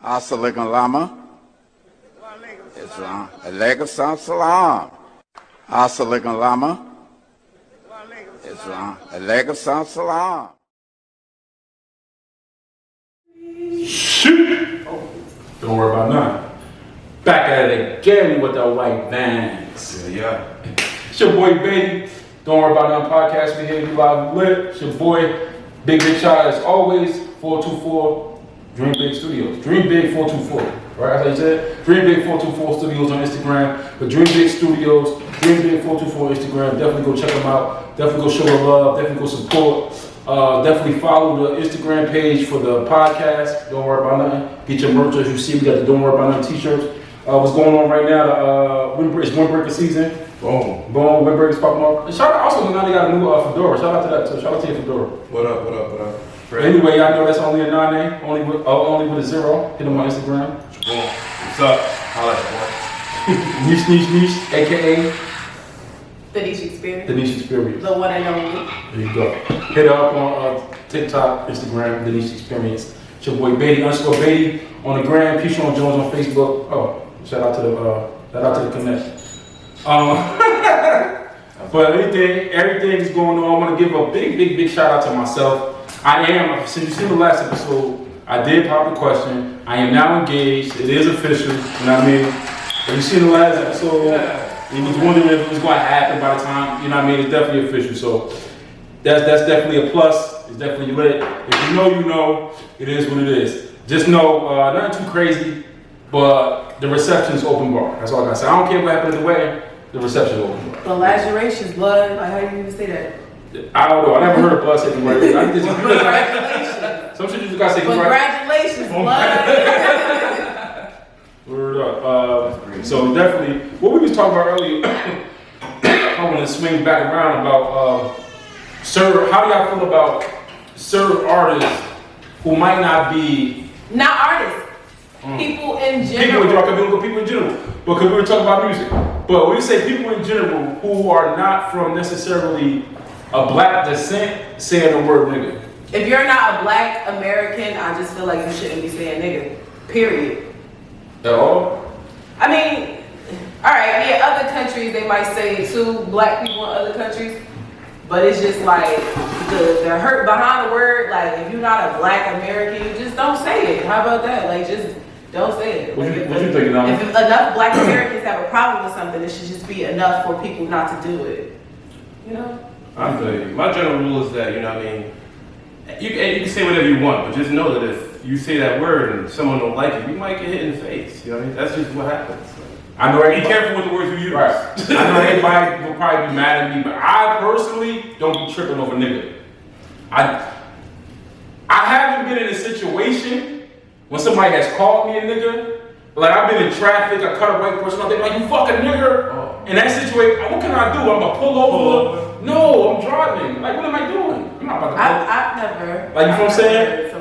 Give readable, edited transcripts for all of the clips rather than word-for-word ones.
Assalamualaikum lama. Islam. Alaikum salam. Assalamualaikum lama. Islam. Alaikum salam. Shoot! Don't worry about none. Back at it again with the white vans. Yeah. It's your boy Baby. Don't worry about none podcast. We here to live lit. It's your boy Big Shot as always. 424 Dream Big Studios. Dream Big 424. Right? That's how you said. Dream Big 424 Studios on Instagram. But Dream Big Studios, Dream Big 424 Instagram. Definitely go check them out. Definitely go show the love. Definitely go support. Definitely follow the Instagram page for the podcast. Don't worry about nothing. Get your merch as you see. We got the Don't Worry About Nothing t-shirts. What's going on right now? It's windbreaker season. Boom. Windbreaker's popping up. Shout out also now they got a new fedora. Shout out to that too. Shout out to your fedora. What up? Anyway, y'all know that's only a 9 only with a 0. Hit them on Instagram. Boom. What's up? Holla, Niche, aka The Niche Experience. The Niche Experience. The one and only. There you go. Hit her up on TikTok, Instagram, The Niche Experience. It's your boy Beatty _Beatty on the gram. Keyshawn Jones on Facebook. Oh, shout out to the connect. But everything is going on. I want to give a big shout out to myself. Since you seen the last episode, I did pop the question. I am now engaged. It is official. You know what I mean? If you seen the last episode, you was wondering if it was going to happen by the time, you know what I mean? It's definitely official. So that's definitely a plus. It's definitely lit. If you know, it is what it is. Just know, nothing too crazy, but the reception's open bar. That's all I gotta say. I don't care what happened at the wedding. The reception's open bar. The lacerations, blood. Like, how do you even say that? I don't know. I never heard of blood saying right. Congratulations. Some shit you just gotta say Congratulations, blood. Word up. So definitely, what we was talking about earlier, I want to swing back around about how do y'all feel about certain artists who might not be Not artists. People in general. People in general. Because we were talking about music. But when you say people in general who are not from necessarily a black descent saying the word nigga. If you're not a black American, I just feel like you shouldn't be saying nigga. Period. At all? I mean, alright, yeah, other countries they might say it too, black people in other countries. But it's just like the hurt behind the word, like if you're not a black American, you just don't say it. How about that? Like just don't say it. What you thinking now? If enough black Americans have a problem with something, it should just be enough for people not to do it. You know? I feel you. My general rule is that, you know what I mean, you can say whatever you want, but just know that if you say that word and someone don't like it, you might get hit in the face. You know what I mean? That's just what happens. I know Be careful with the words you use. Right. I know everybody will probably be mad at me, but I personally don't be tripping over nigga. I haven't been in a situation when somebody has called me a nigga. Like I've been in traffic, I cut a white person off, they're like, you fucking nigger. Oh. In that situation, what can I do? I'm gonna pull over. No, I'm driving. Like, what am I doing? I'm not about to I've never. Like, you know what I'm saying?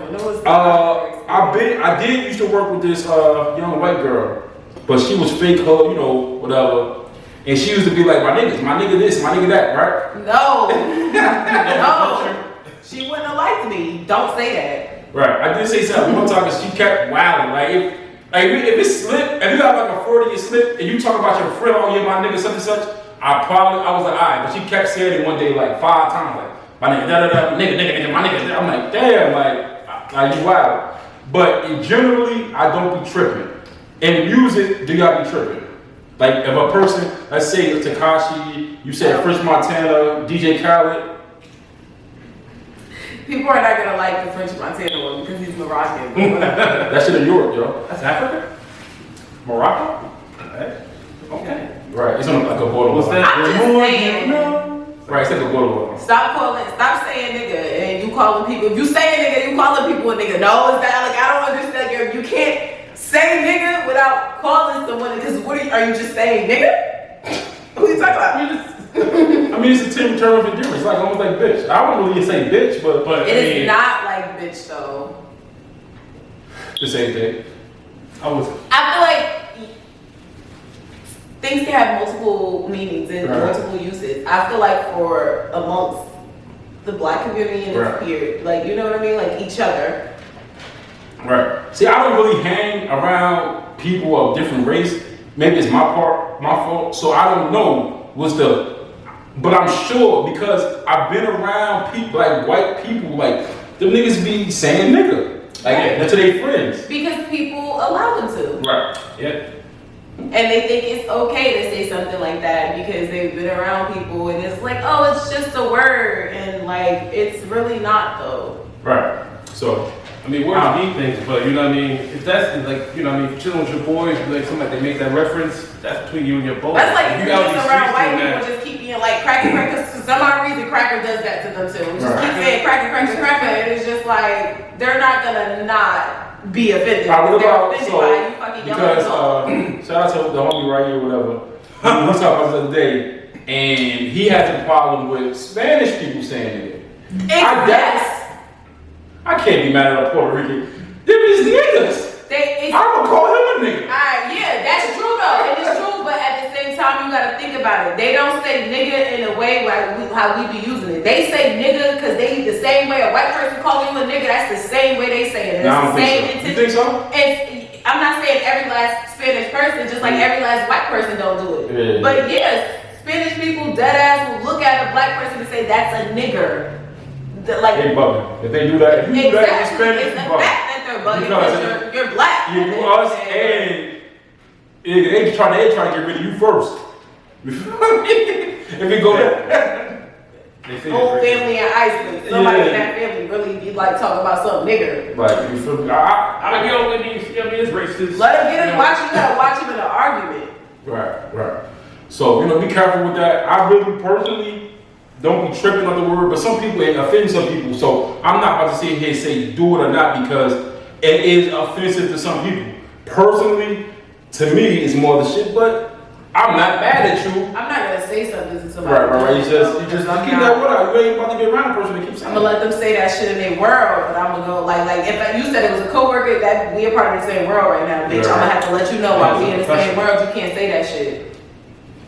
I did used to work with this young white girl, but she was fake her, you know, whatever. And she used to be like, my nigga this, my nigga that, right? No. No. She wouldn't have liked me. Don't say that. Right. I did say something one time, and she kept wilding. Like, if it slip, if you got like a 40-year slip, and you talk about your friend, oh yeah, my nigga such and such, I was like, alright, but she kept saying it one day like 5 times, like, my nigga, nigga, my nigga. I'm like, damn, like you wild. But generally, I don't be tripping. In music, do y'all be tripping? Like, if a person, let's say it's Tekashi, you said French Montana, DJ Khaled. People are not gonna like the French Montana one because he's Moroccan. That shit in Europe, yo. That's Africa? Morocco? Okay. Right, it's on like a border. What's that? I'm just saying. Right, it's like a border. Stop saying nigga and you calling people. If you say a nigga, you calling people a nigga. No, it's that like I don't understand. You can't say nigga without calling someone because are you just saying nigga? Who you talking about? I mean, it's a term of endearment. It's like almost like bitch. I wouldn't really say bitch, but it is not like bitch though. The same thing. I feel like things can have multiple meanings and multiple uses. I feel like for amongst the black community and its peers, like you know what I mean, like each other. Right. See, I don't really hang around people of different race. Maybe it's my fault. So I don't know what's the, but I'm sure because I've been around people, like white people, like them niggas be saying nigga. Like to their friends. Because people allow them to. Right. Yeah. And they think it's okay to say something like that because they've been around people and it's like, oh, it's just a word. And like, it's really not though. Right. So, I mean, words mean things, but you know what I mean? If that's like, you know what I mean, chilling with your boys, like somebody they make that reference, that's between you and your boys. That's like If you out just these around streets white doing people that- just keep being like cracker, because for some odd reason cracker does that to them too. Just keep saying cracker, and it's just like, they're not gonna not be offended. What They're about, offended so, by you fucking yelling because, at them. shout out to the homie right here, whatever. We was talking about this the other day, and he has a problem with Spanish people saying it. Yes. I can't be mad at a Puerto Rican. Them is niggas. I'm gonna call him a nigga. Yeah, that's true though. It is true, but at the same time, you gotta think about it. They don't say nigga in a way like how we be using it. They say nigga because they the same way a white person call you a nigga. That's the same way they say it. It's No, I don't the same think so. You intention. think so? I'm not saying every last Spanish person, just like every last white person don't do it. Yeah. But yes, Spanish people dead ass will look at a black person and say that's a nigger. Like They bugging. If they do that, if you do that in exactly, Spanish, it's the you bugging. fact that they're bugging Because because you're black. You us and they trying to get rid of you first. You feel me? If it go there. They say Whole that- family in Iceland. Somebody Yeah. in that family really be like talking about some nigger. Like, you feel me? I mean, yo, I mean, it's racist. Let him get You him know? watch. You gotta watch him in an argument. Right. So, be careful with that. I really personally don't be tripping on the word, but some people, it offends some people. So, I'm not about to sit here and say do it or not because it is offensive to some people. Personally, to me, it's more the shit, but I'm not mad at you. I'm not gonna say something to somebody. Right. You just I'm keep not- that word out. You ain't about to be around a person that keeps saying I'm gonna let them say that shit in their world, but I'm gonna go like if you said it was a coworker that we are part of the same world right now, bitch. Yeah. I'm gonna have to let you know while we in the same world, you can't say that shit.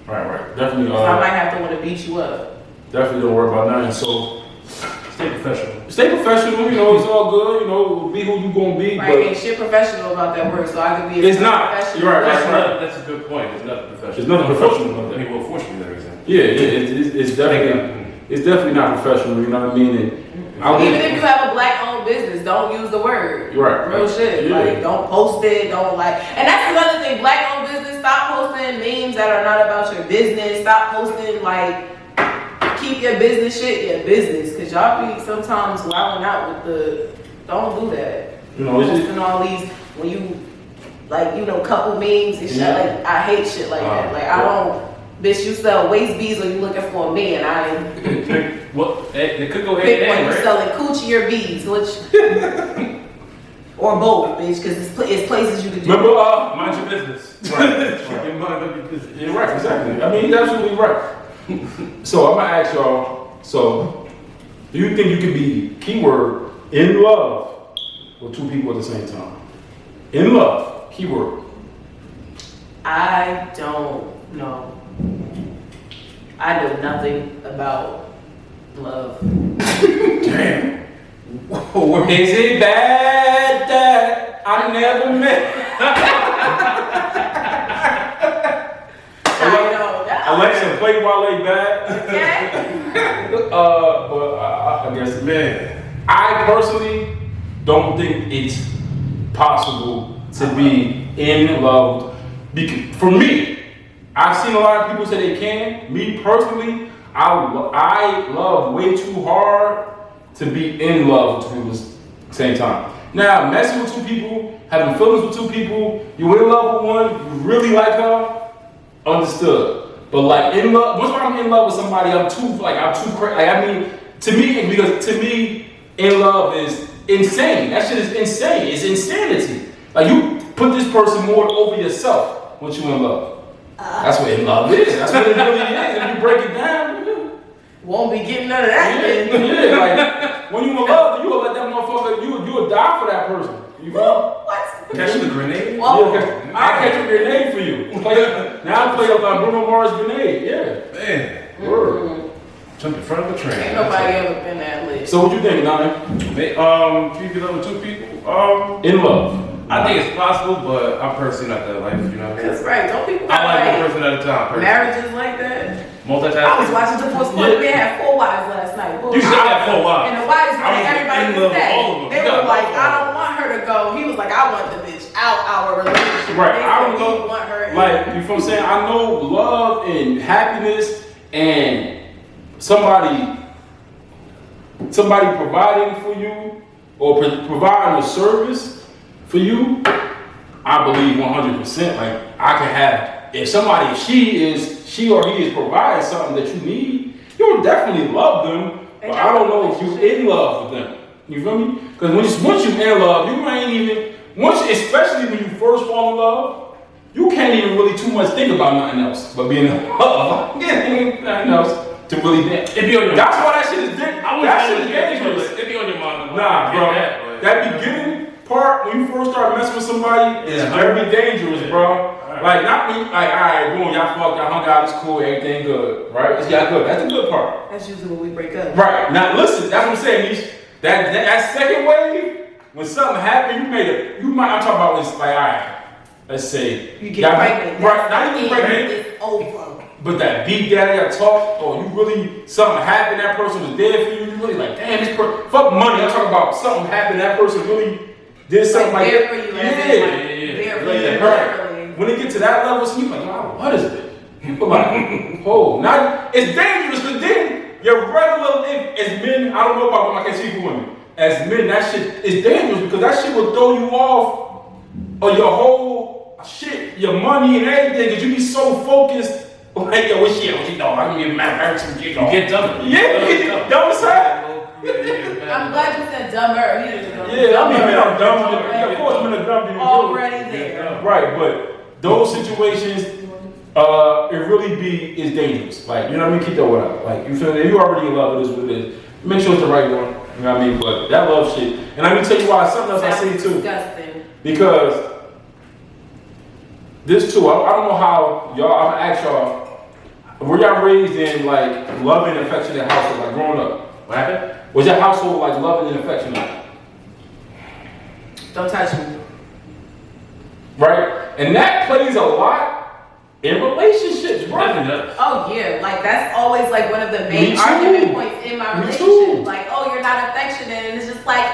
Right. Definitely. So I might have to want to beat you up. Definitely don't worry about nothing. So Stay professional. stay professional. It's all good. Be who you gonna be. Right? Ain't shit professional about that word, so I could be. It's not. professional. You're right. That's right. That's a good point. It's not professional. It's not professional about that. I mean, well, fortunately, that reason. It's definitely not professional. You know what I mean? And Even if you have a black-owned business, don't use the word. Right. Real shit. Yeah. Like, don't post it. Don't like. And that's another thing. Black-owned business. Stop posting memes that are not about your business. Stop posting like. Keep your business shit your business, cause y'all be sometimes wilding out with the. Don't do that. it's just, Posting all these when you couple memes and shit. Yeah. Like I hate shit like that. Like I don't. Bitch, you sell waist beads or you looking for a man? I ain't. Well, it could go hand Pick in one. hand, You right? selling coochie or beads, which or both, bitch, because it's places you can do. remember? Mind your business. Right. Keep mind up your business. You're right. Exactly. I mean, he's absolutely right. So I'm gonna ask y'all. So, do you think you can be keyword in love with two people at the same time? In love, keyword. I don't know. I know nothing about love. Damn. Is it bad that I never met? I don't know. Alexa, play Wale bad. Okay. But I guess, Man, I personally don't think it's possible to be in love. For me, I've seen a lot of people say they can. Me personally, I love way too hard to be in love with two people at the same time. Now, messing with two people, having feelings with two people, you in love with one, you really like her, understood. But like in love, once I'm in love with somebody, I'm too crazy. Like, I mean, to me, in love is insane. That shit is insane. It's insanity. Like you put this person more over yourself once you in love. That's what in love is. That's what it really is. If you break it down, Won't be getting none of that. then. yeah, like when you in love, you gonna let that motherfucker, you will die for that person. You know? What? catch the grenade? Whoa. Yeah, I catch a grenade for you. Now I play up like Bruno Mars grenade. Yeah. Man, Word. jump in front of the train. Ain't nobody ever been that lit. So what you think, Nani? If you can love with two people, In love. I think it's possible, but I'm personally not that life, you know what I mean? Cause right, don't people I got like one like person at a time, personally. marriages like that? Multitasking. I was watching Divorce Court. The man had 4 wives last night. You should have 4 wives. And the wives I wanted was everybody in to love with stay. all of them. They You were got like, both I of them. don't want her to go. He was like, I want the bitch out our relationship. Right, They I don't said know. he want her in. Like, you feel what I'm saying? I know love and happiness and somebody providing for you or providing a service for you, I believe 100%. Like, I can have, if she or he is providing something that you need, you'll definitely love them, but I don't know if you in love with them. You feel me? Because once you in love, you ain't even, especially when you first fall in love, you can't even really too much think about nothing else but being in love. Nothing else to really think. It be on your That's mind. why that shit is dangerous. That shit is dangerous. It be on your mind. Nah, bro. That That beginning part when you first start messing with somebody is very dangerous, bro. Like not when like, alright, boom, y'all fucked, y'all hung out, it's cool, everything good, right? It's got good. That's the good part. That's usually when we break up. Right. Now listen, that's what I'm saying, Nish. That second wave, when something happened, I'm talking about when it's like, alright, let's say You get y'all- pregnant. Right, not even pregnant. It's over. But that beat daddy I talk, or you really, something happened, that person was there for you, you really like, damn, fuck money. I'm talking about something happened, that person really did something like there that. for you. Yeah. There for Like you. that, right. When it get to that level, so you like, wow, what is it? People like, oh, now it's dangerous, but then your regular, as men, I don't know about women, I can't speak for women. As men, that shit is dangerous because that shit will throw you off of your whole shit, your money and everything, because you be so focused. Like, yo, what she know? I can get mad some shit. You get dumb. Yeah, you know what I'm saying? I'm glad you said dumber. You didn't know. Yeah, I mean, men are dumb. Already- Of course, men are dumb. Already there. Right, but those situations, it really is dangerous. Like, you know what I mean? Keep that one out. Like, you feel me? If you already in love, it is what it is. Make sure it's the right one. You know what I mean? But that love shit. And let me tell you why. Something else I see too. Disgusting. Because this too, I don't know how y'all. I'm gonna ask y'all. Were y'all raised in like loving and affectionate household, like growing up? What happened? Was your household like loving and affectionate? Don't touch me. Right? And that plays a lot in relationships, bro. Definitely does. Oh yeah, like that's always like one of the Me main too. argument points in my Me relationship. too. Like, oh, you're not affectionate, and it's just like,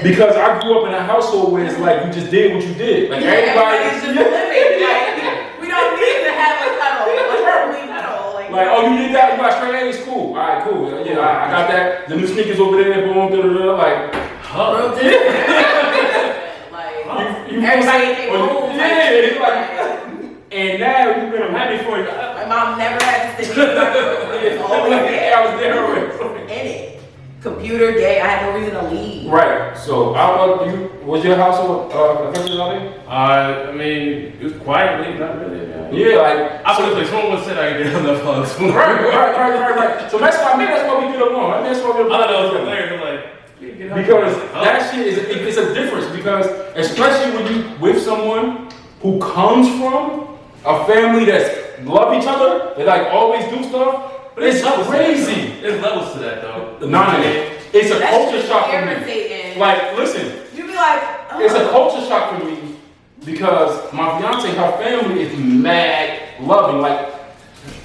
Because I grew up in a household where it's like you just did what you did. Like everybody's everybody, just living. Like, we don't need to have a cuddle. Like, we cuddle. like, oh, you did that, you got straight A's, cool. All right, cool. Yeah, I got that. The new sneakers over there, boom, like, Real different. Like, you everybody in their oh, room. yeah, it's like, and now you've been happy for you. My mom never had to sit in my room. It was always there. I was there already. In it. Computer, gay. I had no reason to leave. Right. So, I don't know, was your household affected on it? I mean, it was quietly, not really. Yeah, like, I would say someone said I get enough hugs. right. So that's why we get along. I mean, that's why we get I know, along. it's like, Because that shit it's a difference. Because especially when you with someone who comes from a family that's love each other, they like always do stuff. But it's crazy. There's levels to that though. Nah, it's a That's culture just shock for me. irritating. Like, listen, You be like, oh. it's a culture shock for me because my fiance, her family is mad loving. Like,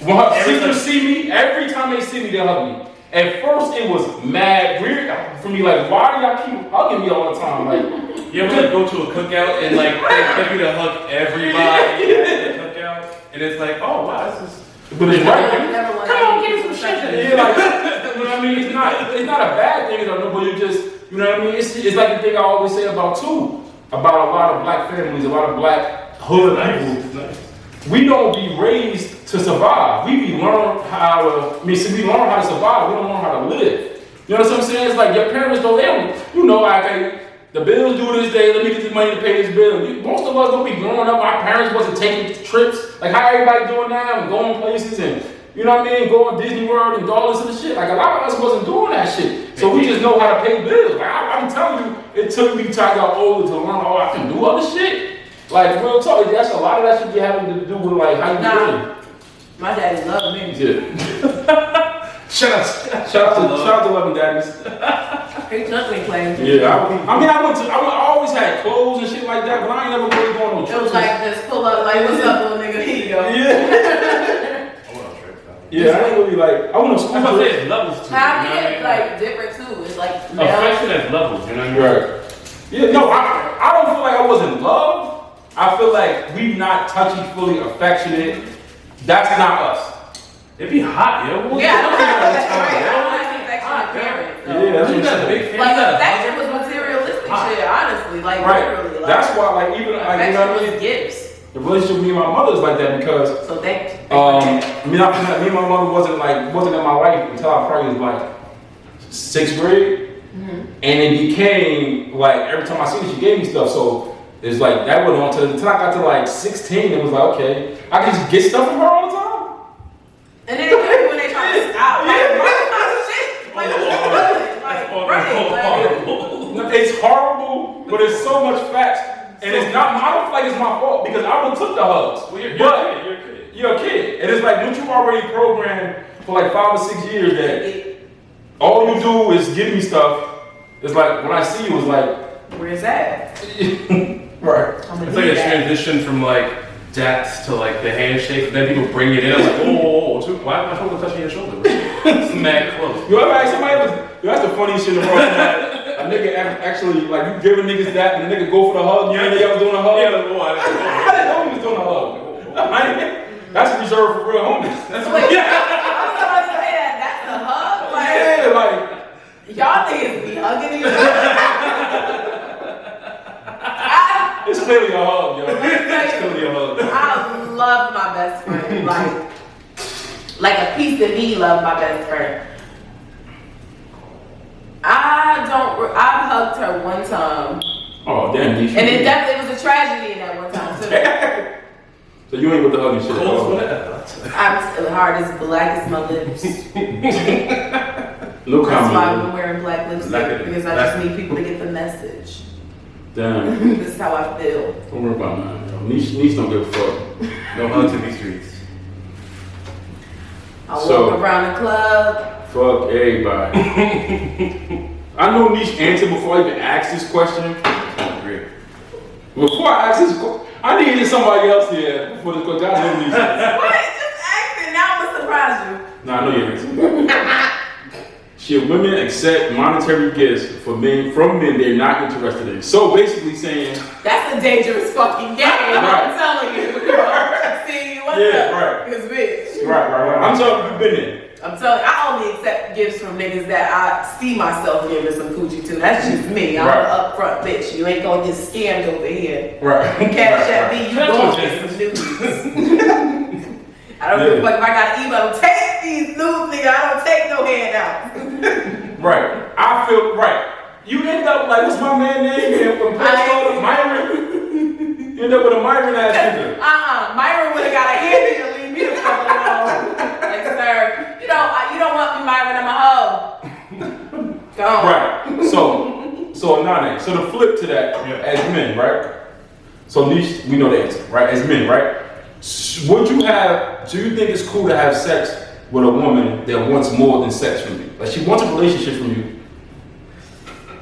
when her sisters see me, every time they see me, they hug me. At first, it was mad weird for me. Like, why do y'all keep hugging me all the time? Like, You ever like go to a cookout and like they expect you to hug everybody at the cookout, and it's like, oh wow, this is. but it's right. I never want Come on, to give me some shit. Yeah, like, you know what I mean? It's not a bad thing, but you just, you know what I mean? It's like the thing I always say about a lot of black families, a lot of black hood people. Nice. We don't be raised to survive. We learn how to, we learn how to survive. We don't learn how to live. You know what I'm saying? It's like your parents don't, okay, the bills due this day, let me get this money to pay this bill. Most of us don't be growing up, our parents wasn't taking trips, like how everybody doing now and going places and, you know what I mean, going to Disney World and all this other shit. Like a lot of us wasn't doing that shit. So we just know how to pay bills. Like I'm telling you, it took me till I got older to learn, I can do other shit. Like real talk, that's a lot of that shit be having to do with like how you doing. My daddy loved me. Yeah. Shout out to loving daddies. He took me playing. Yeah, I always had clothes and shit like that, but I ain't never really going on It trips. was like just pull up, like, what's up, little nigga? Here you go. Yeah. I went on trips. Yeah, I ain't really like, I went on school That's what I'm trips. saying, levels too. How you know what I it's mean? like different too. It's like male. Affection has levels, you know what I mean? Right. Yeah, no, I don't feel like I was in love. I feel like we not touchy-feely affectionate. That's not us. It'd be hot, yo. Yeah, I don't think all the that's time, right. I yo. don't like affectionate parents. though. Yeah, that's You what got a I'm big saying. fan. Like you got a affection husband. was materialistic Hot. shit, honestly. Like Right. literally. Like, That's why, like, even, like, you know affection what I was mean? gifts. The relationship with me and my mother is like that because, So thank you. me and my mother wasn't in my life until I probably was like 6th grade. And it became, like, every time I see her, she gave me stuff. So, it's like, that went on until I got to like 16. It was like, okay, I can just get stuff from her all the time. And then when they try to stop, like, run my shit. Like, what you doing? Like, right. Like, It's horrible, but it's so much facts. And it's not, I don't feel like it's my fault because I would took the hugs. Well, you're But a kid. you're a kid. And it's like, what you already programmed for like 5 or 6 years that all you do is give me stuff. It's like, when I see you, it's like, where's that? right. I'm gonna It's do like a that. transition from like daps to like the handshake, and then people bring it in. I'm like, whoa, why am I supposed to touch your shoulder? Bro? It's mad close. You ever ask somebody, that's the funniest shit in the world. A nigga actually, like, you giving niggas that, and the nigga go for the hug, you know, y'all was doing a hug. Yeah, like, whoa, I didn't know he was doing a hug. That's reserved for real homies. That's Wait, I was about to say that. That's a hug? Like, yeah, like, y'all niggas be hugging each other. it's clearly a hug, yo. It's clearly a hug. I love my best friend. Like a piece of me love my best friend. I've hugged her one time. Oh, damn, Nisha. And it definitely was a tragedy in that one time too. So you ain't with the hugging shit. I'm hard as black as my lips. No That's why I've comment. been wearing black lipstick Black- because I just need people to get the message. Damn. This is how I feel. Don't worry about that. Niche don't give a fuck. No hugs in these streets. I So- walk around the club. Fuck everybody. I know Niche answered before I even asked this question. I agree. Before I asked this question, I needed somebody else here before this question. I know Niche. What? Just asking. Now I'm gonna surprise you. No, I know your answer. Should women accept monetary gifts from men they're not interested in? So basically saying, That's a dangerous fucking game. Right. I'm telling you. See, what's Yeah, up? right. Because bitch. right. I'm telling you, you've been there. I'm telling you, I only accept gifts from niggas that I see myself giving some coochie to. That's just me. I'm Right. an upfront bitch. You ain't gonna get scammed over here. Right. Cash at me, you That's gonna what get it some nudes. I don't give a fuck if I got an email. Take these nudes, nigga. I don't take no handouts. Right. I feel right. You end up like, what's my man name? From Myron. You end up with a Myron ass nigga. Myron would have got a handy to leave me the fuck alone. Like, sir, you don't want me, Myron. I'm a hoe. Go on. Right. So Nane. So the flip to that, as men, right? So Niche, we know the answer, right? As men, right? Would you have? Do you think it's cool to have sex with a woman that wants more than sex from you? Like she wants a relationship from you.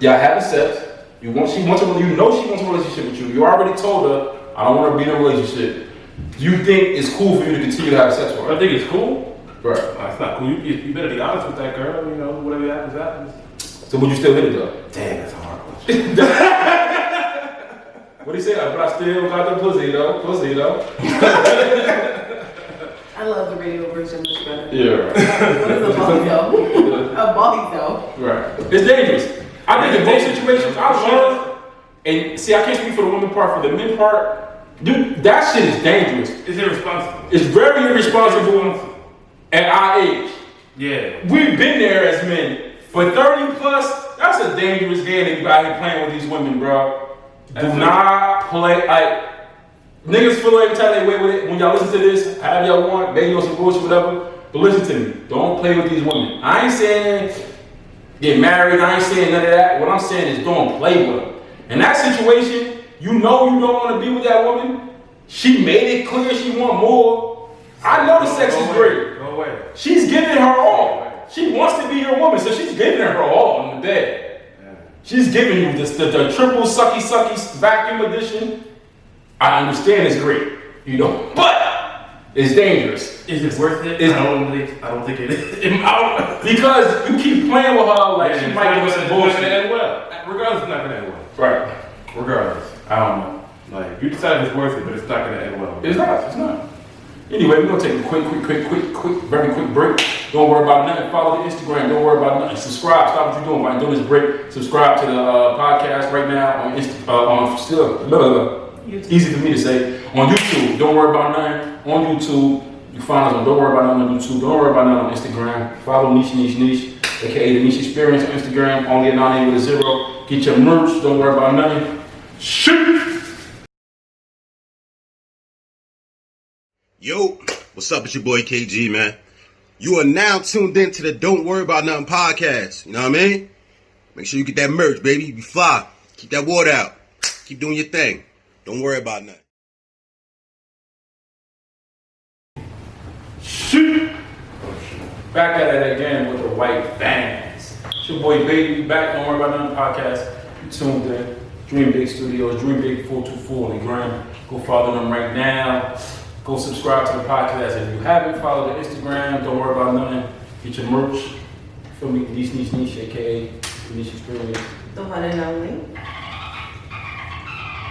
Y'all having sex. She wants a relationship with you. You already told her, I don't want to be in a relationship. Do you think it's cool for you to continue to have sex with I her? think it's cool. Right. It's not cool. You better be honest with that girl. You know, whatever happens, happens. So would you still hit it though? Damn, that's a hard one. What do you say? But I still got the pussy though. I love the radio version much better. Yeah. Right. What is a bonito? A bonito. Right. It's dangerous. I think in both situations, I learned, and see, I can't speak for the women part, for the men part, dude, that shit is dangerous. It's irresponsible. It's very irresponsible at our age. Yeah. We've been there as men. But 30 plus, that's a dangerous game that you out here playing with these women, bro. Do not play, like, niggas feel every time they wait with it. When y'all listen to this, however y'all want, maybe on some bullshit, whatever. But listen to me, don't play with these women. I ain't saying get married, I ain't saying none of that. What I'm saying is don't play with them. In that situation, you know you don't want to be with that woman. She made it clear she want more. I know the sex is great. Go away. She's giving her all. She wants to be your woman, so she's giving her all in the bed. She's giving you this the triple sucky vacuum edition. I understand it's great, you know, but it's dangerous. Is it worth it? I don't think it is. Because you keep playing with her like she might give us some bullshit. It's not gonna end well. Regardless, it's not gonna end well. Right. Regardless. I don't know. Like, you decide it's worth it, but it's not gonna end well. It's not. Anyway, we're gonna take a very quick break. Don't worry about nothing. Follow the Instagram. Don't worry about nothing. Subscribe. Stop what you're doing while you're doing this break. Subscribe to the podcast right now on easy for me to say, on YouTube. Don't worry about nothing. On YouTube, you find us on Don't Worry About Nothing on YouTube. Don't worry about nothing on Instagram. Follow Niche, aka the Niche Experience on Instagram. Only a 9 with a 0. Get your merch. Don't worry about nothing. Shoot! Yo, what's up? It's your boy KG, man. You are now tuned in to the Don't Worry About Nothing podcast. You know what I mean? Make sure you get that merch, baby. You be fly. Keep that water out. Keep doing your thing. Don't worry about nothing. Shoot! Back at it again with the white bands. It's your boy Baby back. Don't Worry About Nothing podcast. You tuned in. Dream Big Studios, Dream Big 424 on the gram. Go follow them right now. Go subscribe to the podcast if you haven't. Follow the Instagram. Don't worry about nothing. Get your merch. Feel me? Niche, aka the Niche Experience. The one and only.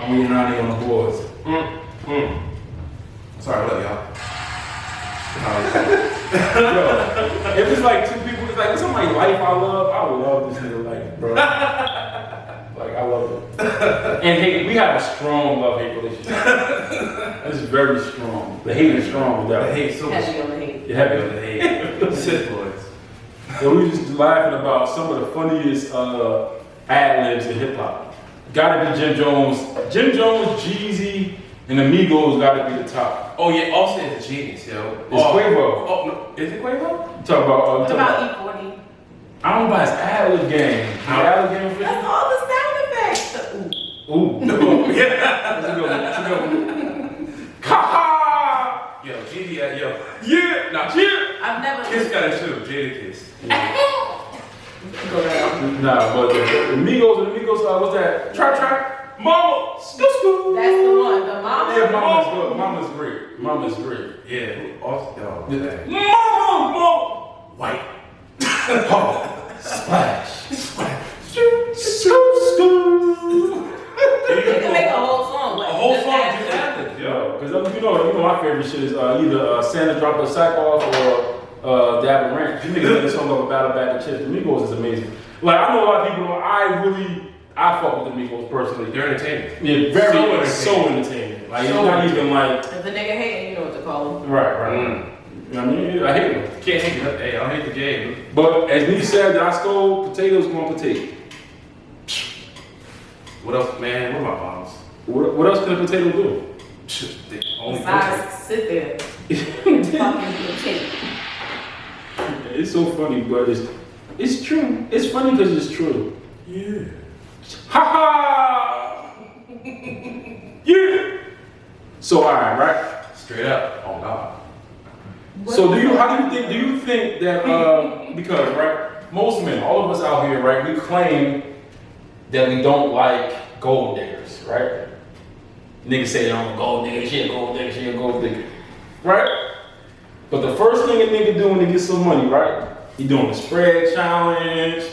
Only Nani on the boards. Sorry, I love y'all. Yo, if it's like two people, it's like somebody's life I would love this nigga life, bro. Like, I love it. And hey, we have a strong love-hate relationship. It's very strong. The hate is strong. The hate so much. Heavy on the hate. You're happy On the hate. Sith boys. So we just laughing about some of the funniest ad-libs in hip-hop. Gotta be Jim Jones. Jim Jones, Jeezy, and Amigos gotta be the top. Oh yeah, Offset is a genius, yo. It's Quavo. Oh no, is it Quavo? You talk about, What about E40? I don't buy his ad-lib game. The ad-lib game for That's all the sound effects. Ooh. No. Yeah. That's a good one. That's a good one. Ha! Yo, GD, yo. Yeah! Nah, I've never. Kiss got it too. Jada Kiss. Go down. Nah, but the Migos, what's that? Trap. Mama! Skoo! That's the one. The mama. Yeah, Mama's good. Mama's great. Yeah. Offset. Oh, dang. Mama! White. Oh, splash. You can make a whole song. Like, A whole just song add just to it. happened. Yo, because you know my favorite shit is either Santa Drop the Sack Off or Dab Ranch. You niggas made a song about Battle Bag of Chips. The Migos is amazing. Like, I know a lot of people, I fuck with the Migos personally. They're entertaining. Yeah, very so entertaining. Like, it's not even like. If the nigga hating, you know what to call him. Right. You know what I mean? I hate them. Can't hate it. Hey, I hate the game. But as me said, I stole potatoes from potato. What else, man? What are my bombs? What else can a potato do? Only Besides, sit there and fucking take. It's so funny, but it's true. It's funny because it's true. Yeah. Ha ha! Yeah. So alright, right? Straight up. Oh God. So do you think that because right, most men, all of us out here, right, we claim that we don't like gold diggers, right? Niggas say they don't gold digger, she a gold digger, she a gold digger. Right? But the first thing a nigga do when he gets some money, right? He doing the spread challenge.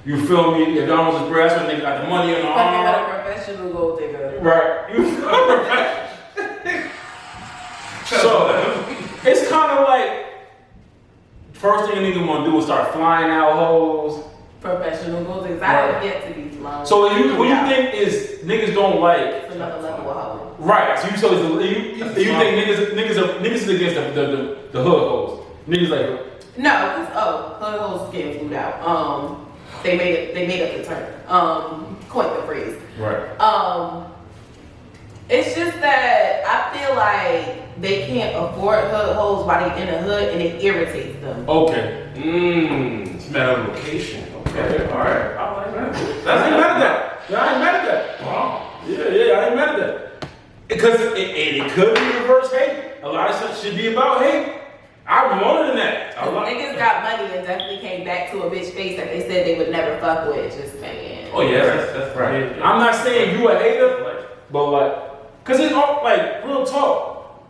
You feel me? If y'all was spread, that's when nigga got the money in the Fucking with arm. a professional gold digger. Right. You feel me? So it's kind of like first thing a nigga wanna do is start flying out hoes. Professional gold diggers. I have yet to be flown. So what you think is niggas don't like? It's another level of hoe. Right. So you think niggas is against the hood hoes? Niggas like No, because hood hoes getting flued out. They made up the term. Coined the phrase. right. It's just that I feel like they can't afford hood hoes while they in the hood and it irritates them. Okay. It's a matter of location. Okay. All right. I like that. I ain't mad at that. Yeah, I ain't mad at that. Wow. Yeah, I ain't mad at that. Because it could be reverse hate. A lot of stuff should be about hate. I'm more than that. Niggas got money and definitely came back to a bitch face that they said they would never fuck with. Just saying. Oh yeah, that's right. I'm not saying you a hater, but like, cause it's all like real talk.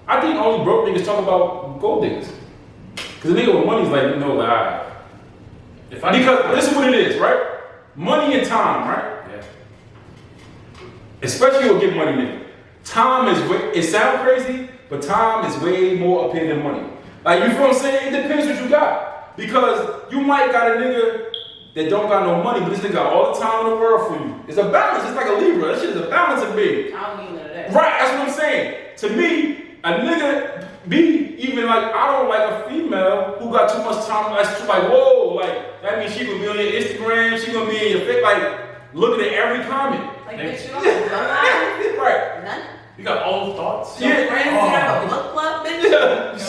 I think only broke niggas talk about gold diggers. Cause a nigga with money's like, you know, like, alright. Because this is what it is, right? Money and time, right? Yeah. Especially you'll get money, nigga. Time is way, it sounds crazy, but time is way more up here than money. Like, you feel what I'm saying? It depends what you got. Because you might got a nigga that don't got no money, but this nigga got all the time in the world for you. It's a balance. It's like a Libra. That shit is a balance of me. I don't need none of that. Right, that's what I'm saying. To me, a nigga be even like, I don't like a female who got too much time. Like, whoa, like, that means she gonna be on your Instagram, she gonna be in your face, like, looking at every comment. Like, bitch, you don't have no life? Right. None? You got all the thoughts? Yeah. Friends, you have a book club, bitch?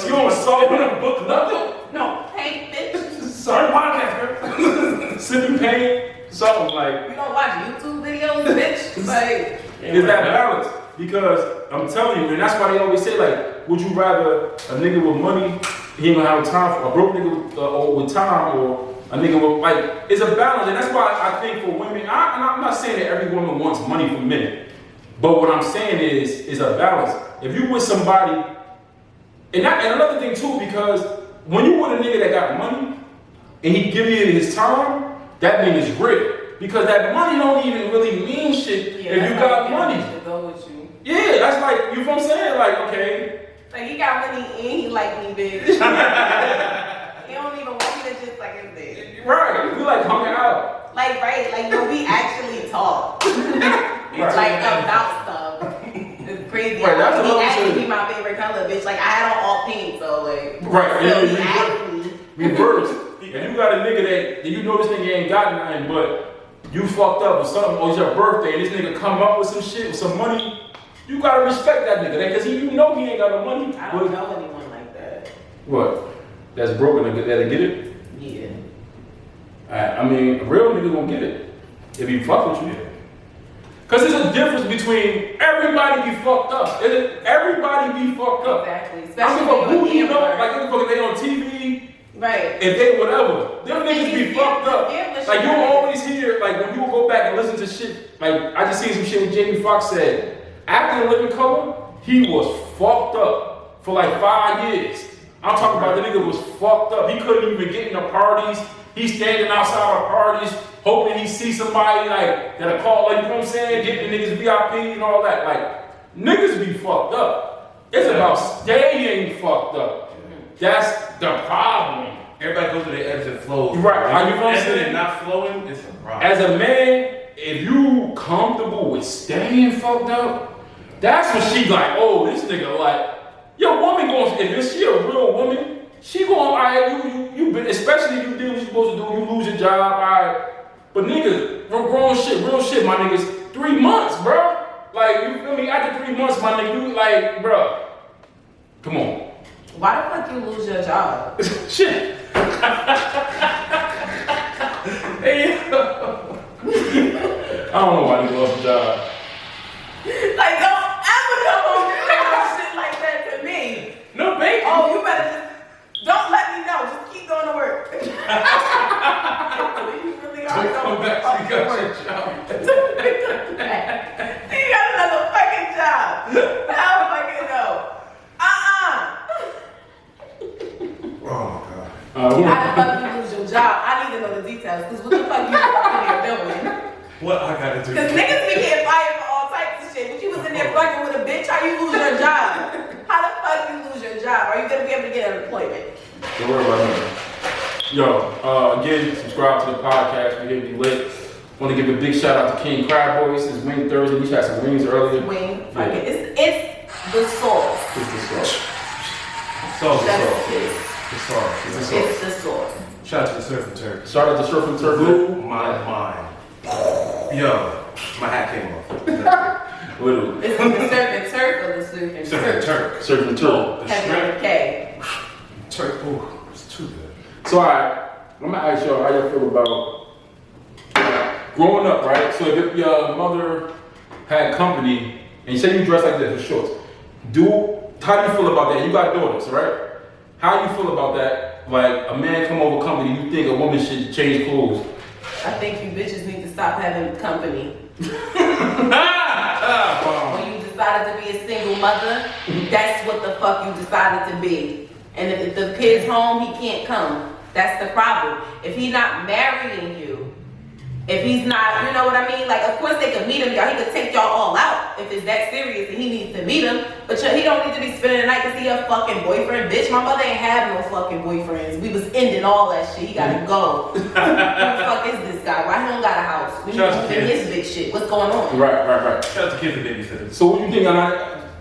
You don't solve a book, nothing. No, paint, bitch. Sorry, podcast, bro. Sipping pain, something like, You don't watch YouTube videos, bitch? Like, is that balance? Because I'm telling you, and that's why they always say, like, would you rather a nigga with money, he ain't gonna have time for a broke nigga with time, or a nigga with, like, it's a balance. And that's why I think for women, and I'm not saying that every woman wants money from men, but what I'm saying is a balance. If you with somebody, and another thing too, because when you with a nigga that got money, and he give you his time, that means it's real. Because that money don't even really mean shit if you got money. To go with you. Yeah, that's like, you know what I'm saying? Like, okay. Like, he got money and he like me, bitch. He don't even want me to just like him, bitch. Right, we like hung out. Like, right, like, no, we actually talk. Right. Like, about stuff. It's crazy. Right, that's He another actually shit. be my favorite color, bitch. Like, I had on all pink, so, like. Right, So yeah, he we- actually. Reverse. And you got a nigga that you know this nigga ain't got nothing, but you fucked up or something, or it's your birthday, and this nigga come up with some shit, with some money, you gotta respect that nigga, because you know he ain't got no money. I don't know anyone like that. What? That's broken, that'll get it? Yeah. I mean, a real nigga gonna get it if he fuck with you. Cause there's a difference between everybody be fucked up. Everybody be fucked up. Exactly. I Especially don't give a when who you you're know, gambler. like I give a fuck if they on TV, Right. if they whatever. Them niggas be fucked up. Gambler Like you shit. always hear, like when you go back and listen to shit, like I just seen some shit when Jamie Foxx said, after The Living Color, he was fucked up for like 5 years. I'm talking about the nigga was fucked up. He couldn't even get into parties. He's standing outside of parties, hoping he see somebody like that'll call, like you know what I'm saying, getting the niggas VIP and all that. Like niggas be fucked up. It's about staying fucked up. That's the problem. Everybody goes through their ebbs and flows. Right. Are you Ebbing saying? and not flowing, it's a problem. As a man, if you comfortable with staying fucked up, that's when she like, oh, this nigga like, your woman going, if she a real woman, she going, all right, you been, especially if you did what you supposed to do, you lose your job, all right. But niggas, real shit, my niggas, 3 months, bro. Like, you feel me? After 3 months, my nigga, you like, bro, come on. Why the fuck you lose your job? Shit. Hey, I don't know why you lost your job. Like, don't ever come home and say no shit like that to me. No bacon. Oh, you better just, don't let me know. Just keep going to work. You really are Don't come going back to to your work. job. You got another fucking job. Hell fucking no. Oh my God. How the fuck you lose your job? I need to know the details. Because what the fuck you fucking there doing? What I gotta do? Because niggas be getting fired for all types of shit. But you was in there fucking with a bitch, how you lose your job? How the fuck you lose your job? Are you gonna be able to get an employment? Don't worry about that. Yo, again, subscribe to the podcast. We're here to be lit. Want to give a big shout out to King Crab Boys. It's Wing Thursday. We had some wings earlier. Wing, Yeah. fucking, it's the sauce. It's the sauce. Sauce, That's sauce. it. The sauce. It's the sauce. It's the sauce. Shout out to the Surf and Turf. Shout out to Surf and Turf. Blew my mind. Yo, my hat came off. Literally. It's the surf and turf or the surf and Surf and turf? Turk. Surf and Turf. The Heaven shrimp. and K. Turk. Ooh, it's too good. So, alright, I'm gonna ask y'all how y'all feel about growing up, right? So, if your mother had company and you say you dress like this for shorts, how do you feel about that? You got daughters, right? How do you feel about that? Like a man come over company, you think a woman should change clothes I think you bitches need to stop having company. When you decided to be a single mother, that's what the fuck you decided to be. And if the kid's home, he can't come. That's the problem. If he's not marrying you, if he's not, you know what I mean? Like, of course they could meet him, y'all. He could take y'all all out if it's that serious and he needs to meet him. But he don't need to be spending the night because he a fucking boyfriend. Bitch, my mother ain't have no fucking boyfriends. We was ending all that shit. He gotta go. Who the fuck is this guy? Why he don't got a house? We need to move in his big shit. What's going on? Right. Shout out to kids and babysitters. So what you think? I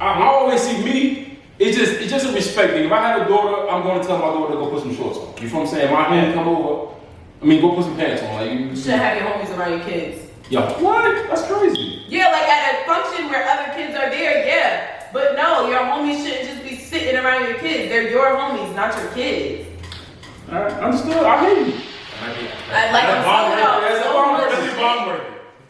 always see me. It's just a respect thing. If I had a daughter, I'm going to tell my daughter to go put some shorts on. You feel what I'm saying? My hand come over. I mean, go put some pants on. Like You should have your homies around your kids. Yo, what? That's crazy. Yeah, like at a function where other kids are there, yeah. But no, your homies shouldn't just be sitting around your kids. They're your homies, not your kids. All right, understood. I hear you.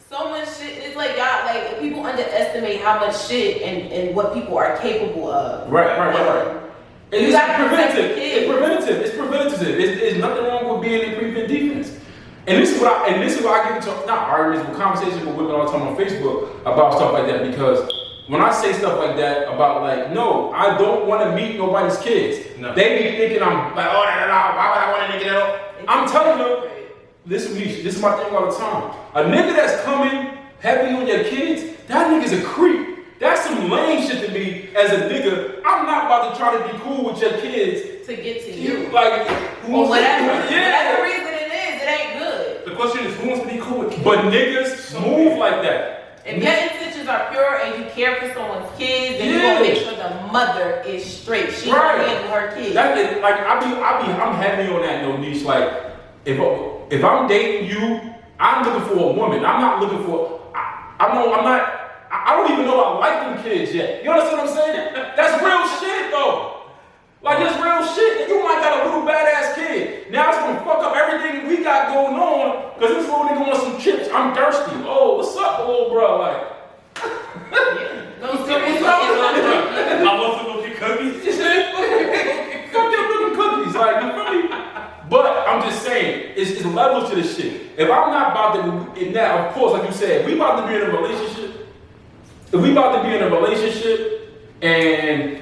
So much shit. It's like y'all, like people underestimate how much shit and what people are capable of. Right. And You it's gotta protect your preventative. kids. It's preventative. There's nothing wrong with being in prevent defense. And this is what I get into not arguments, but conversations with women all the time on Facebook about stuff like that. Because when I say stuff like that about like, no, I don't want to meet nobody's kids. No. They be thinking I'm like, oh, why would I want to nigga that? I'm telling you, this is my thing all the time. A nigga that's coming heavy on your kids, that nigga's a creep. That's some lame shit to me as a nigga. I'm not about to try to be cool with your kids to get to you. Like, or whatever reason it is, it ain't good. The question is, who wants to be cool with kids? But niggas move like that. If your intentions are pure and you care for someone's kids, then you gonna make sure the mother is straight. She gonna handle her kids. That is, like, I'm heavy on that, no niche. Like, if I'm dating you, I'm looking for a woman. I'm not looking for. I don't even know I like them kids yet. You understand what I'm saying? That's real shit though. Like, it's real shit. And you might got a little badass kid. Now it's gonna fuck up everything we got going on because this little nigga wants some chips. I'm thirsty. Oh, what's up, little bro? Like, I want some little cookies. Fuck them little cookies. Like, you feel me? But I'm just saying, it's levels to this shit. If I'm not about to, now, of course, like you said, we about to be in a relationship. If we about to be in a relationship and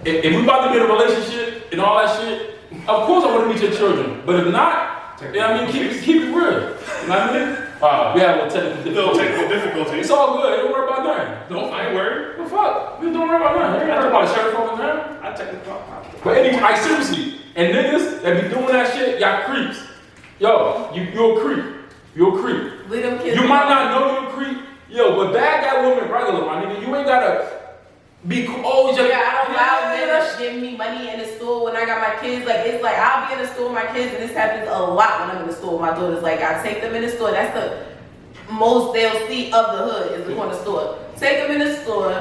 if we about to be in a relationship and all that shit, of course I want to meet your children. But if not, you know what I mean, keep it real. You know what I mean? We have a little technical difficulty. It's all good. Don't worry about nothing. I ain't worried. What the fuck? Don't worry about nothing. You ain't worried about a shirt from the I take the fuck. But anyway, like, seriously, and niggas that be doing that shit, y'all creeps. Yo, you're a creep. You're a creep. You might not know you're a creep. Yo, but bag that woman regular, my nigga. You ain't gotta be cool. Oh, I don't allow niggas giving me money in the store when I got my kids. Like, it's like I'll be in the store with my kids, and this happens a lot when I'm in the store with my daughters. Like, I take them in the store. That's the most they'll see of the hood is going to the store. Take them in the store,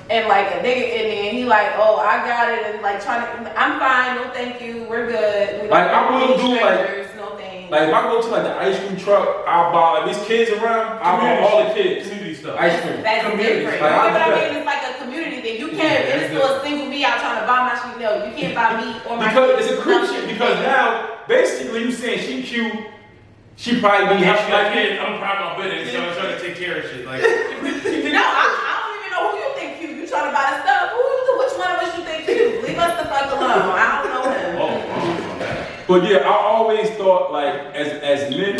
and like a nigga in there, and he like, oh, I got it, and like trying to, I'm fine, no thank you, we're good. We like, I will do like. No thanks. Like, if I go to like the ice cream truck, I'll buy, like, these kids around, I'll buy all the kids. Community stuff. Ice cream. That's community. different. Like, But I mean, it's like a community thing. You can't in the store single me out trying to buy my shit. No, you can't buy me or my because kids. It's a creep shit. Because now, basically, you saying she cute, she probably be happy like me. I'm proud of my business, so I'm trying to take care of shit. Like, no, I don't even know who you think cute. You trying to buy the stuff. Which one of us you think cute? Leave us the fuck alone. I don't know him. But yeah, I always thought, like, as men,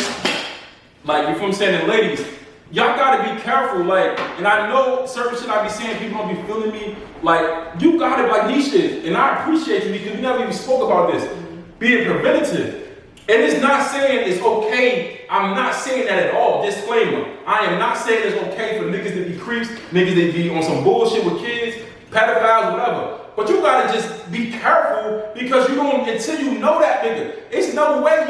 like, you feel what I'm saying, and ladies, y'all gotta be careful, like, and I know certain shit I be saying, people don't be feeling me, like, you gotta, like, niche is, and I appreciate you because we never even spoke about this, being preventative. And it's not saying it's okay, I'm not saying that at all, disclaimer. I am not saying it's okay for niggas to be creeps, niggas that be on some bullshit with kids, pedophiles, whatever. But you gotta just be careful because you don't, until you know that nigga. It's no way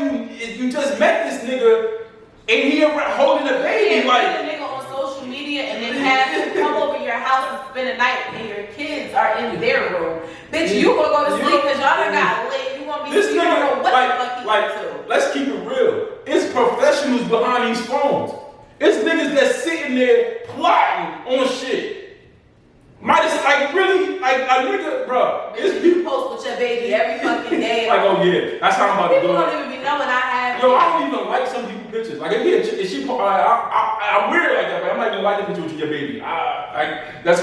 you just met this nigga and he holding a baby. You like a nigga on social media and then have him come over your house and spend a night and your kids are in their room. Bitch, you gonna go to sleep because y'all done got lit. You gonna be this you nigga, don't know what the fuck he like, let's keep it real. It's professionals behind these phones. It's niggas that's sitting there plotting on shit. Might have, like, really, like, a nigga, bro. Bitch, you post with your baby every fucking day. Like, oh yeah, that's how I'm about to People do don't it. even be knowing I have. Yo, I don't even like some people's pictures. Like, if she I'm weird like that, but I'm not even like the picture with your baby. That's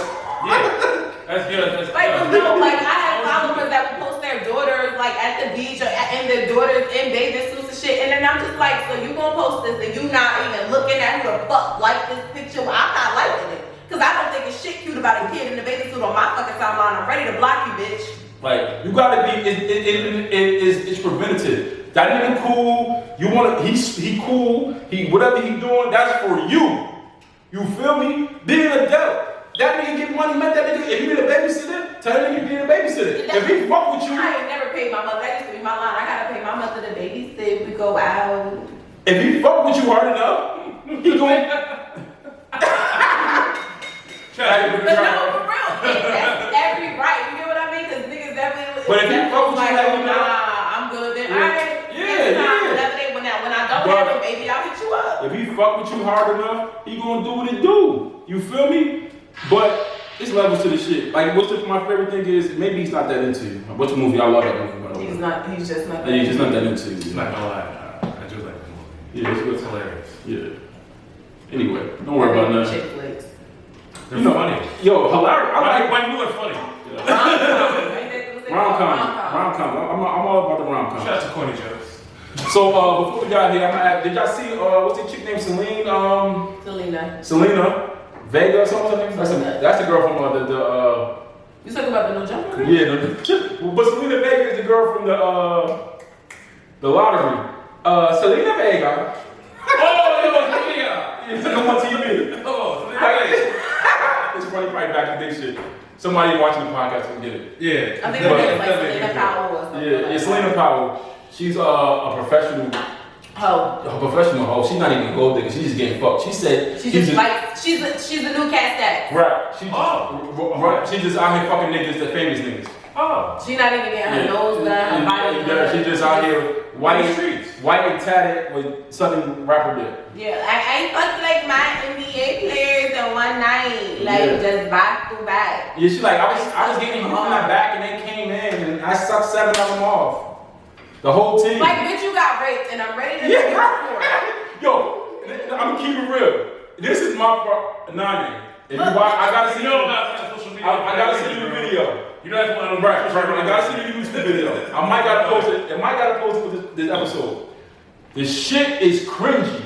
That's good. That's Like, good. no, like, I have followers that will post their daughters, like, at the beach, and their daughters in bathing suits and shit, and then I'm just like, so you gonna post this, and you not even looking at who the fuck like this picture? Well, I'm not liking it. Because I don't think it's shit cute about a kid in a bathing suit on my fucking timeline. I'm ready to block you, bitch. like, you gotta be. It's preventative. That nigga cool. You wanna? He cool. He whatever he doing. That's for you. You feel me? Being an adult. That nigga get money. Make that nigga. If you need a babysitter, tell that nigga you need a babysitter. If he fuck with you, I ain't never paid my mother. That used to be my line. I gotta pay my mother to babysit. We go out. if he fuck with you hard enough, he going. But no, for real, that's every right. You get what I mean? Because niggas definitely. But if you fuck with you like, heavy enough- nah, I'm good. Then Yeah. alright. Yeah. Another day when I don't But- have a baby, I'll hit you up. If he fuck with you hard enough, he gonna do what it do. You feel me? But it's levels to the shit. Like, my favorite thing is maybe he's not that into you. What's the movie? I love that movie. By the way. He's not. He's just not. He's just not that into you. I'm not gonna lie. I do like the movie. Yeah, it's good. It's hilarious. Yeah. Anyway, don't worry about nothing. Chick flicks. They're You know, funny. Yo, hilarious. I like Why you are funny? rom-com. I'm all about the rom-com. Shout out to Corny Jokes. So before we got here, I'm gonna ask, did y'all see what's the chick named Celine? Selena Vega or something. That's the girl from You talking about the no jumper? but Selena Vega is the girl from the lottery. Selena Vega. It's on TV. It's funny, probably back in the day shit. Somebody watching the podcast will get it. Yeah. I think her name is like Selena Powell or something. Yeah, Selena Powell. She's a professional. Oh. A professional hoe. She's not even a gold digger. She's just getting fucked. She said She's just like she's a new cat stack. right. Right. She just out here fucking niggas, the famous niggas. Oh. She not even getting her nose done, her body done. She just out here white and tatted with Southern rapper dick. Yeah, I fucked like my NBA players in one night, like just back to back. Yeah, she like I was getting hit from that back and they came in and I sucked 7 of them off. The whole team. Like, bitch, you got raped, and I'm ready to Yeah. report. Yo, I'm gonna keep it real. This is my part. Nani. If you watch, I gotta see. You know about social media. I gotta see the video. You know that's one of them. Right. I gotta see the YouTube video. I might gotta post it. I might gotta post it for this episode. This shit is cringy.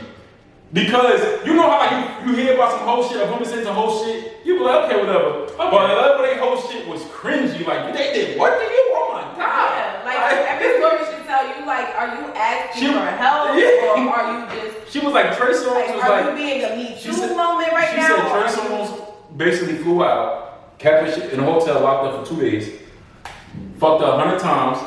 Because you know how you hear about some whole shit, a woman saying some whole shit, you be like, okay, whatever. But whatever they whole shit was cringy. Like, they did what to you? Oh my god. Yeah, like every story should tell you, like, are you asking She- for help, Yeah. or are you just She was like, Trey Songz like, was are like, you being a Me she Too said- moment right she now? said or Trey are you- Songz basically flew out, kept his shit in a hotel, locked up for 2 days, fucked up 100 times.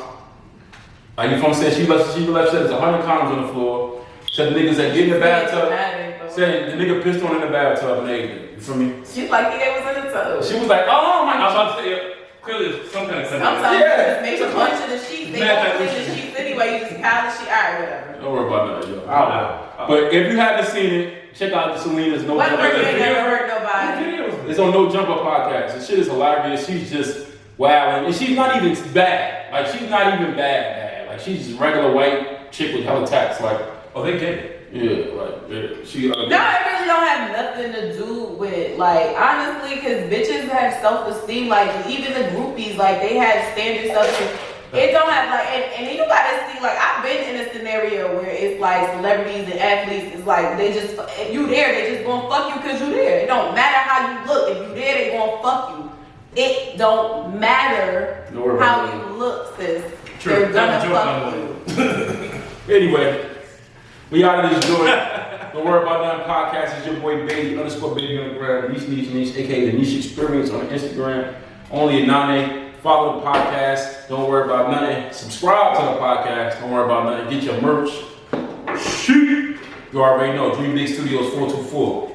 Like, you know what I'm saying? She left said there's 100 condoms on the floor. Said the niggas that get in the bathtub. Said the nigga pissed on in the bathtub and everything. You feel me? She like he was in the tub. She was like, oh my I was god. about to say, clearly it's some kind of Sometimes Yeah. you just make a bunch of the sheets. They don't clean the sheets anyway. You just pile the sheet. All right, whatever. Don't worry about that, yo. But if you haven't seen it, check out the Selena's No What Jumper. work ain't never hurt nobody. It's on No Jumper podcast. The shit is hilarious. She's just wilding. And she's not even bad. Like, she's not even bad. Like, she's just regular white chick with hella tats. Like, Oh, they get it. yeah, like, she. No, it really don't have nothing to do with, like, honestly, because bitches have self-esteem. Like, even the groupies, like, they have standard self-esteem. It don't have, like, and you gotta see, like, I've been in a scenario where it's like celebrities and athletes, it's like, they just, if you there, they just gonna fuck you because you there. It don't matter how you look. If you there, they gonna fuck you. It don't matter Don't worry how about it. you look, sis. True. They're gonna That's a joke fuck on you. Anyway, we out of this joint. Don't worry about nothing podcast. It's your boy Baby _Baby on the ground. Niche, aka the Niche Experience on Instagram. Only a Nane. Follow the podcast. Don't worry about nothing. Subscribe to the podcast. Don't worry about nothing. Get your merch. Shoot. You already know. Dream Big Studios 424.